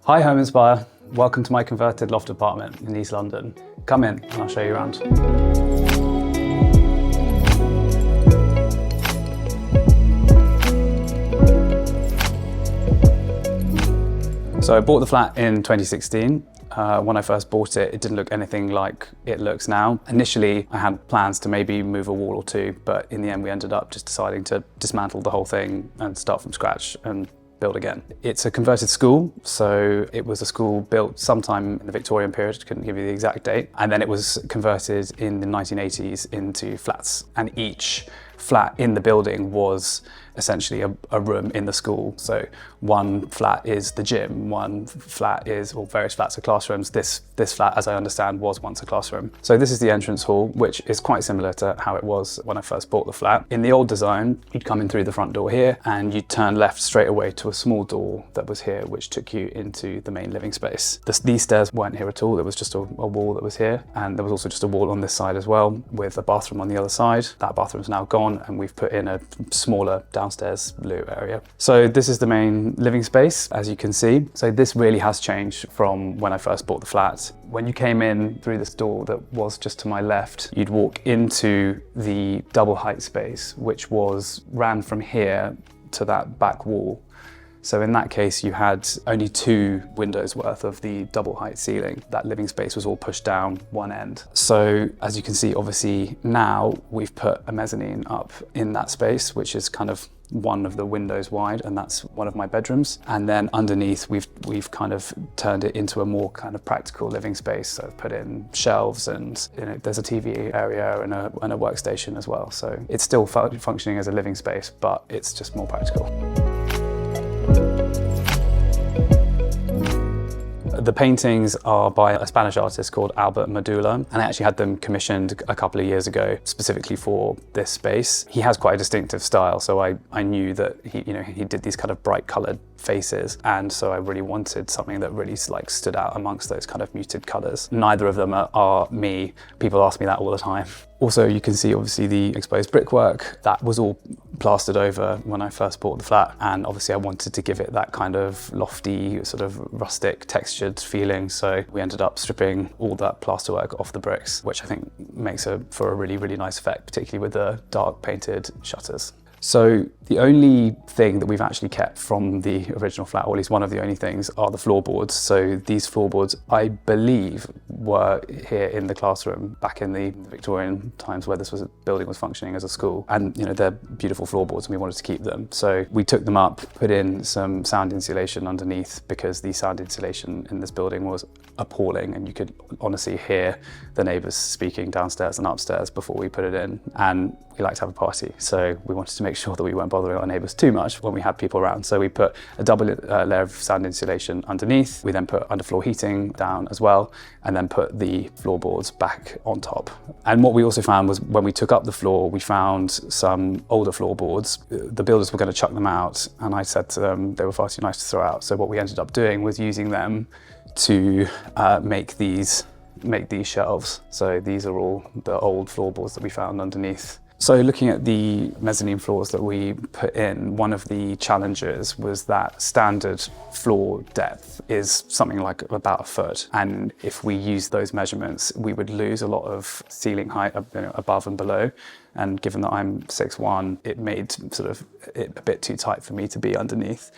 Hi Home Inspire, welcome to my converted loft apartment in East London. Come in and I'll show you around. So I bought the flat in 2016. When I first bought it, it didn't look anything like it looks now. Initially, I had plans to maybe move a wall or two, but in the end we ended up just deciding to dismantle the whole thing and start from scratch and build again. It's a converted school, so it was a school built sometime in the Victorian period, couldn't give you the exact date, and then it was converted in the 1980s into flats, and each flat in the building was essentially a room in the school. So one flat is the gym, one flat is, or various flats are classrooms. This flat, as I understand, was once a classroom. So this is the entrance hall, which is quite similar to how it was when I first bought the flat. In the old design, you'd come in through the front door here and you'd turn left straight away to a small door that was here, which took you into the main living space. These stairs weren't here at all. There was just a wall that was here. And there was also just a wall on this side as well, with a bathroom on the other side. That bathroom's now gone and we've put in a smaller downstairs loo area. So this is the main living space, as you can see. So this really has changed from when I first bought the flat. When you came in through this door that was just to my left, you'd walk into the double height space, which ran from here to that back wall. So in that case, you had only 2 windows worth of the double height ceiling. That living space was all pushed down one end. So as you can see, obviously now we've put a mezzanine up in that space, which is kind of one of the windows wide, and that's one of my bedrooms. And then underneath, we've kind of turned it into a more kind of practical living space. So I've put in shelves and there's a TV area and a workstation as well. So it's still functioning as a living space, but it's just more practical. The paintings are by a Spanish artist called Albert Medula, and I actually had them commissioned a couple of years ago specifically for this space. He has quite a distinctive style, so I knew that he did these kind of bright coloured faces, and so I really wanted something that really stood out amongst those kind of muted colours. Neither of them are me. People ask me that all the time. Also, you can see obviously the exposed brickwork. That was all plastered over when I first bought the flat, and obviously I wanted to give it that kind of lofty, sort of rustic textured feeling, so we ended up stripping all that plasterwork off the bricks, which I think makes for a really, really nice effect, particularly with the dark painted shutters. So the only thing that we've actually kept from the original flat, or at least one of the only things, are the floorboards. So these floorboards, I believe, were here in the classroom back in the Victorian times where this building was functioning as a school. And they're beautiful floorboards and we wanted to keep them. So we took them up, put in some sound insulation underneath, because the sound insulation in this building was appalling, and you could honestly hear the neighbours speaking downstairs and upstairs before we put it in. And we like to have a party, so we wanted to make sure that we weren't bothering our neighbours too much when we had people around. So we put a double layer of sound insulation underneath. We then put underfloor heating down as well, and then put the floorboards back on top. And what we also found was when we took up the floor, we found some older floorboards. The builders were going to chuck them out, and I said to them they were far too nice to throw out. So what we ended up doing was using them to make these shelves. So these are all the old floorboards that we found underneath. So looking at the mezzanine floors that we put in, one of the challenges was that standard floor depth is something like about 1 foot. And if we use those measurements, we would lose a lot of ceiling height above and below. And given that I'm 6'1", it made it a bit too tight for me to be underneath.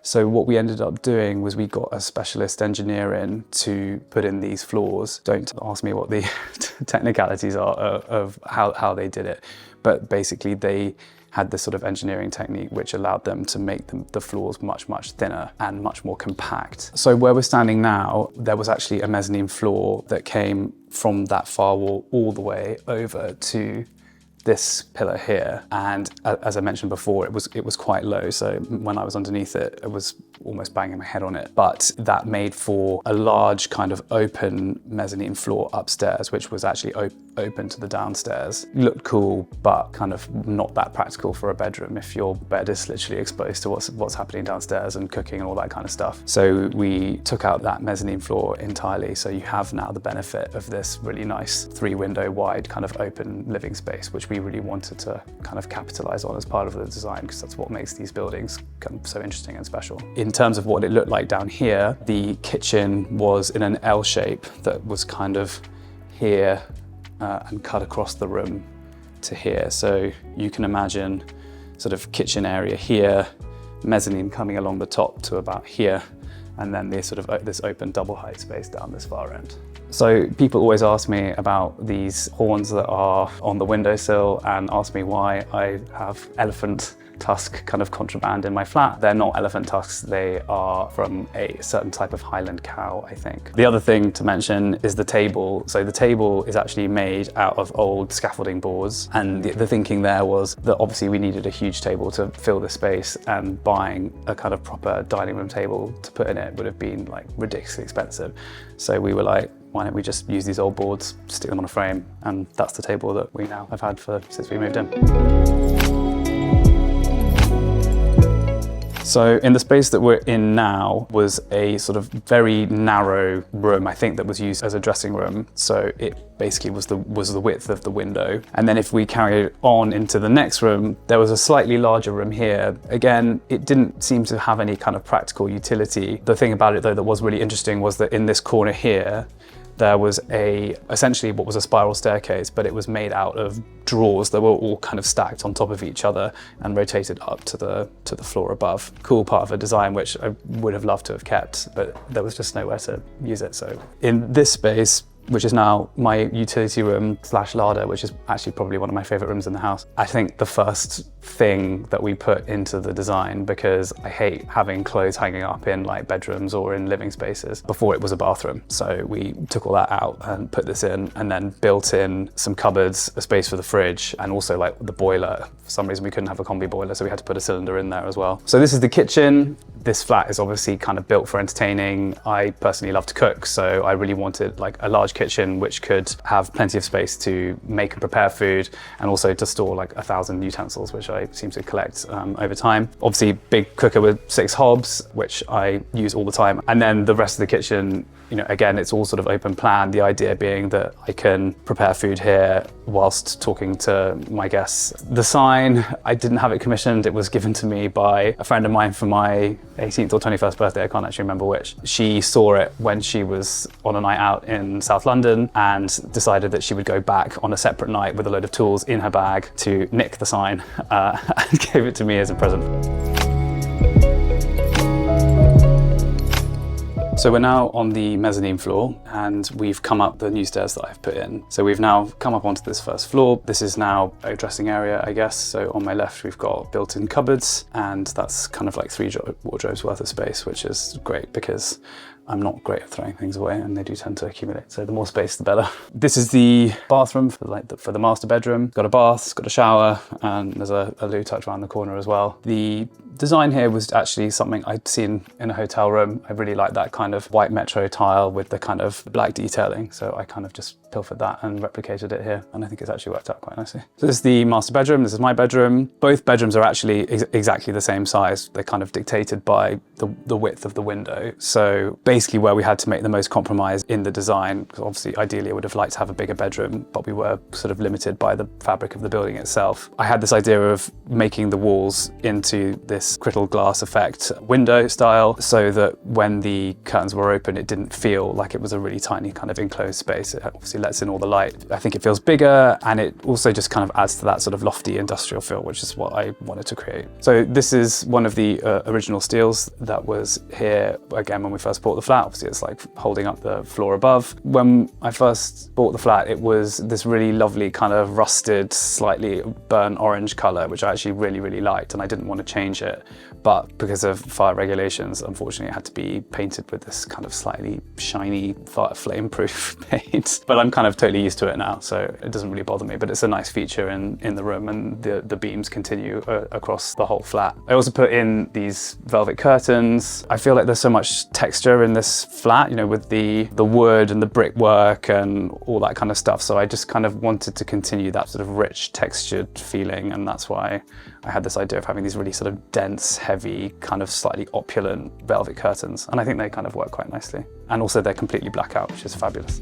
So what we ended up doing was we got a specialist engineer in to put in these floors. Don't ask me what the technicalities are of how they did it, but basically they had this sort of engineering technique which allowed them to make the floors much, much thinner and much more compact. So where we're standing now, there was actually a mezzanine floor that came from that far wall all the way over to this pillar here, and as I mentioned before, it was quite low, so when I was underneath it, it was almost banging my head on it. But that made for a large kind of open mezzanine floor upstairs, which was actually open to the downstairs. It looked cool, but kind of not that practical for a bedroom if your bed is literally exposed to what's happening downstairs and cooking and all that kind of stuff. So we took out that mezzanine floor entirely, so you have now the benefit of this really nice 3-window wide kind of open living space, which we really wanted to kind of capitalize on as part of the design, because that's what makes these buildings so interesting and special. in terms of what it looked like down here, the kitchen was in an L shape that was kind of here and cut across the room to here. So you can imagine sort of kitchen area here, mezzanine coming along the top to about here, and then this sort of this open double height space down this far end. So people always ask me about these horns that are on the windowsill and ask me why I have elephant tusk kind of contraband in my flat. They're not elephant tusks, they are from a certain type of Highland cow, I think. The other thing to mention is the table. So the table is actually made out of old scaffolding boards, and the thinking there was that obviously we needed a huge table to fill the space, and buying a kind of proper dining room table to put in it would have been like ridiculously expensive. So we were like, why don't we just use these old boards, stick them on a frame, and that's the table that we now have had since we moved in. So in the space that we're in now was a sort of very narrow room, I think, that was used as a dressing room. So it basically was the width of the window. And then if we carry on into the next room, there was a slightly larger room here. Again, it didn't seem to have any kind of practical utility. The thing about it though that was really interesting was that in this corner here, there was essentially what was a spiral staircase, but it was made out of drawers that were all kind of stacked on top of each other and rotated up to the floor above. Cool part of a design which I would have loved to have kept, but there was just nowhere to use it. So in this space, which is now my utility room / larder, which is actually probably one of my favorite rooms in the house. I think the first thing that we put into the design, because I hate having clothes hanging up in like bedrooms or in living spaces. Before it was a bathroom. So we took all that out and put this in, and then built in some cupboards, a space for the fridge, and also like the boiler. For some reason we couldn't have a combi boiler, so we had to put a cylinder in there as well. So this is the kitchen. This flat is obviously kind of built for entertaining. I personally love to cook, so I really wanted like a large kitchen which could have plenty of space to make and prepare food, and also to store like 1,000 utensils, which I seem to collect over time. Obviously big cooker with 6 hobs, which I use all the time. And then the rest of the kitchen, you know, again, it's all sort of open plan. The idea being that I can prepare food here whilst talking to my guests. The sign, I didn't have it commissioned. It was given to me by a friend of mine for my 18th or 21st birthday. I can't actually remember which. She saw it when she was on a night out in South London and decided that she would go back on a separate night with a load of tools in her bag to nick the sign and gave it to me as a present. So we're now on the mezzanine floor, and we've come up the new stairs that I've put in. So we've now come up onto this first floor. This is now a dressing area, I guess. So on my left, we've got built-in cupboards, and that's kind of like 3 wardrobes worth of space, which is great because I'm not great at throwing things away, and they do tend to accumulate. So the more space, the better. This is the bathroom for the master bedroom. Got a bath, it's got a shower, and there's a loo tucked around the corner as well. The design here was actually something I'd seen in a hotel room. I really like that kind of white metro tile with the kind of black detailing. So I kind of just pilfered that and replicated it here. And I think it's actually worked out quite nicely. So this is the master bedroom. This is my bedroom. Both bedrooms are actually exactly the same size. They're kind of dictated by the width of the window. So basically where we had to make the most compromise in the design, because obviously ideally I would have liked to have a bigger bedroom, but we were sort of limited by the fabric of the building itself. I had this idea of making the walls into this crystal glass effect window style, so that when the curtains were open, it didn't feel like it was a really tiny kind of enclosed space. It obviously lets in all the light. I think it feels bigger, and it also just kind of adds to that sort of lofty industrial feel, which is what I wanted to create. So this is one of the original steels that was here, again, when we first bought the flat. Obviously it's like holding up the floor above. When I first bought the flat, it was this really lovely kind of rusted, slightly burnt orange color, which I actually really, really liked, and I didn't want to change it. But because of fire regulations, unfortunately, it had to be painted with this kind of slightly shiny, flame-proof paint. But I'm kind of totally used to it now, so it doesn't really bother me. But it's a nice feature in the room, and the beams continue across the whole flat. I also put in these velvet curtains. I feel like there's so much texture in this flat, you know, with the wood and the brickwork and all that kind of stuff. So I just kind of wanted to continue that sort of rich, textured feeling, and that's why I had this idea of having these really sort of dense, heavy, kind of slightly opulent velvet curtains. And I think they kind of work quite nicely. And also they're completely black out, which is fabulous.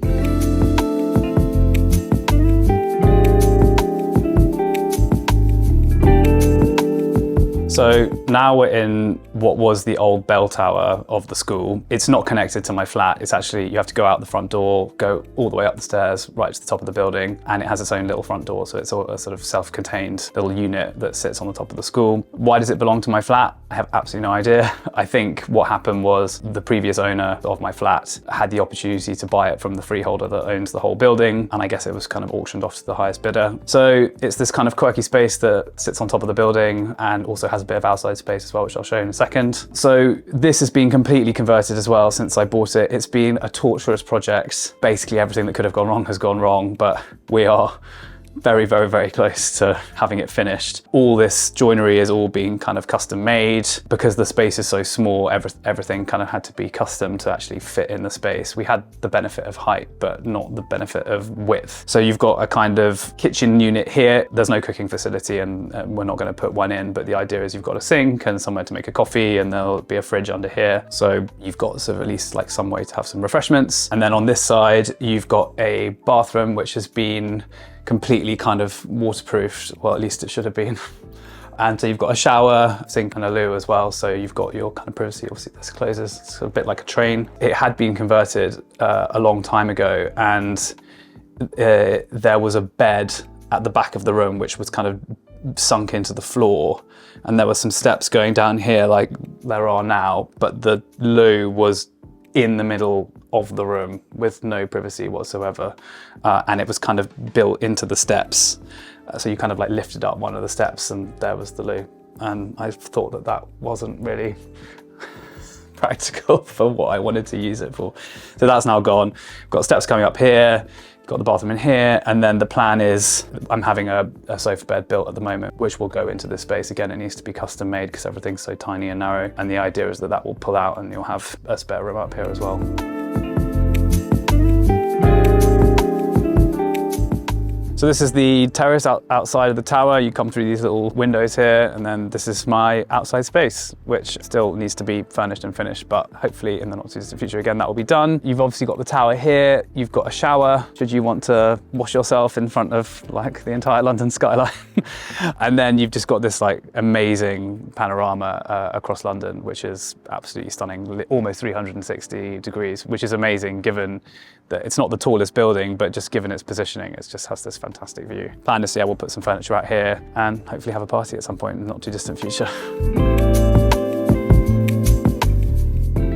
So now we're in what was the old bell tower of the school. It's not connected to my flat. It's actually, you have to go out the front door, go all the way up the stairs, right to the top of the building, and it has its own little front door. So it's a sort of self-contained little unit that sits on the top of the school. Why does it belong to my flat? I have absolutely no idea. I think what happened was the previous owner of my flat had the opportunity to buy it from the freeholder that owns the whole building, and I guess it was kind of auctioned off to the highest bidder. So it's this kind of quirky space that sits on top of the building and also has a bit of outside space as well, which I'll show you in a second. So this has been completely converted as well since I bought it. It's been a torturous project. Basically everything that could have gone wrong has gone wrong, but we are very, very, very close to having it finished. All this joinery is all being kind of custom made. Because the space is so small, everything kind of had to be custom to actually fit in the space. We had the benefit of height, but not the benefit of width. So you've got a kind of kitchen unit here. There's no cooking facility and we're not going to put one in, but the idea is you've got a sink and somewhere to make a coffee, and there'll be a fridge under here. So you've got sort of at least like some way to have some refreshments. And then on this side, you've got a bathroom, which has been completely kind of waterproofed. Well, at least it should have been. And so you've got a shower, sink and a loo as well. So you've got your kind of privacy. Obviously this closes, it's a bit like a train. It had been converted a long time ago, and there was a bed at the back of the room, which was kind of sunk into the floor. And there were some steps going down here like there are now, but the loo was in the middle of the room with no privacy whatsoever. And it was kind of built into the steps. So you kind of like lifted up one of the steps and there was the loo. And I thought that that wasn't really practical for what I wanted to use it for. So that's now gone. Got steps coming up here, got the bathroom in here, and then the plan is I'm having a sofa bed built at the moment, which will go into this space. Again, it needs to be custom made because everything's so tiny and narrow. And the idea is that that will pull out and you'll have a spare room up here as well. So this is the terrace outside of the tower. You come through these little windows here, and then this is my outside space, which still needs to be furnished and finished, but hopefully in the not too distant future, again, that will be done. You've obviously got the tower here. You've got a shower, should you want to wash yourself in front of like the entire London skyline. And then you've just got this like amazing panorama across London, which is absolutely stunning, almost 360 degrees, which is amazing given that it's not the tallest building, but just given its positioning, it just has this fantastic view. Plan to see, I will put some furniture out here and hopefully have a party at some point in the not too distant future.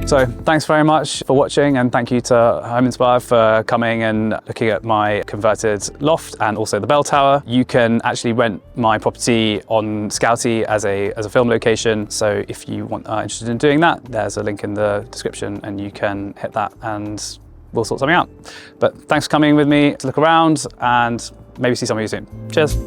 So thanks very much for watching, and thank you to Home Inspire for coming and looking at my converted loft and also the bell tower. You can actually rent my property on Scouty as a film location. So if you are interested in doing that, there's a link in the description and you can hit that and we'll sort something out. But thanks for coming with me to look around and maybe see some of you soon. Cheers.